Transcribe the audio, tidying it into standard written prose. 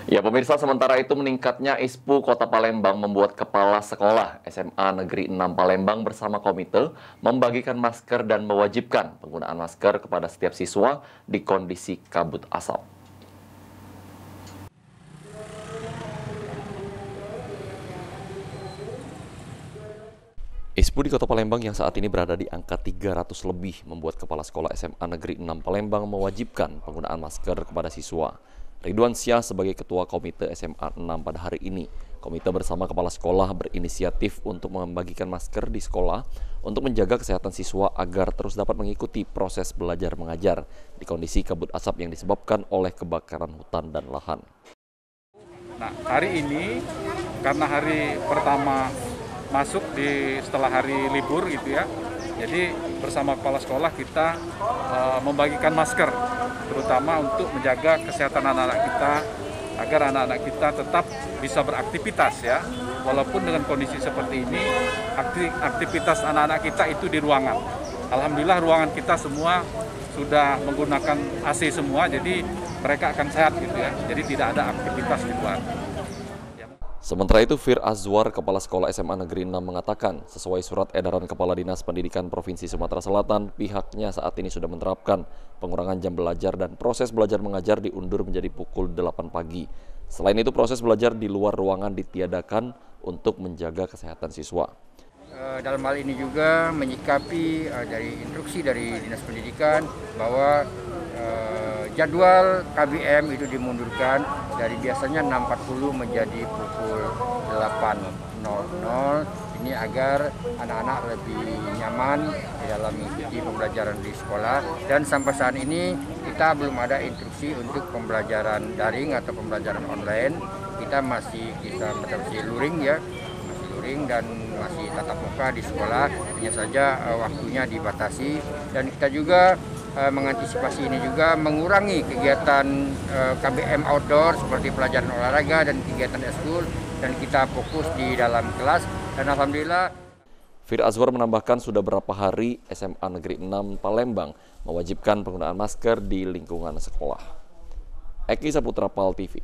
Ya, pemirsa, sementara itu meningkatnya ISPU Kota Palembang membuat kepala sekolah SMA Negeri 6 Palembang bersama komite membagikan masker dan mewajibkan penggunaan masker kepada setiap siswa di kondisi kabut asap. ISPU di Kota Palembang yang saat ini berada di angka 300 lebih membuat Kepala Sekolah SMA Negeri 6 Palembang mewajibkan penggunaan masker kepada siswa. Ridwan Syah sebagai Ketua Komite SMA 6 pada hari ini, komite bersama Kepala Sekolah berinisiatif untuk membagikan masker di sekolah untuk menjaga kesehatan siswa agar terus dapat mengikuti proses belajar mengajar di kondisi kabut asap yang disebabkan oleh kebakaran hutan dan lahan. Nah, hari ini karena hari pertama masuk setelah hari libur gitu ya. Jadi bersama kepala sekolah kita membagikan masker, terutama untuk menjaga kesehatan anak-anak kita agar anak-anak kita tetap bisa beraktivitas ya. Walaupun dengan kondisi seperti ini, aktivitas anak-anak kita itu di ruangan. Alhamdulillah ruangan kita semua sudah menggunakan AC semua, jadi mereka akan sehat gitu ya. Jadi tidak ada aktivitas di luar. Sementara itu, Fir Azwar, Kepala Sekolah SMA Negeri 6 mengatakan, sesuai surat edaran Kepala Dinas Pendidikan Provinsi Sumatera Selatan, pihaknya saat ini sudah menerapkan pengurangan jam belajar dan proses belajar mengajar diundur menjadi pukul 8 pagi. Selain itu, proses belajar di luar ruangan ditiadakan untuk menjaga kesehatan siswa. Dalam hal ini juga menyikapi dari instruksi dari Dinas Pendidikan bahwa jadwal KBM itu dimundurkan dari biasanya 6.40 menjadi pukul 8.00. Ini agar anak-anak lebih nyaman di dalam mengikuti pembelajaran di sekolah. Dan sampai saat ini kita belum ada instruksi untuk pembelajaran daring atau pembelajaran online. Kita masih luring ya, masih luring dan masih tatap muka di sekolah. Hanya saja waktunya dibatasi dan kita juga mengantisipasi ini juga mengurangi kegiatan KBM outdoor seperti pelajaran olahraga dan kegiatan eskul, dan kita fokus di dalam kelas dan alhamdulillah. Fir Azwar menambahkan sudah berapa hari SMA Negeri 6 Palembang mewajibkan penggunaan masker di lingkungan sekolah. Eki Saputra, PAL TV.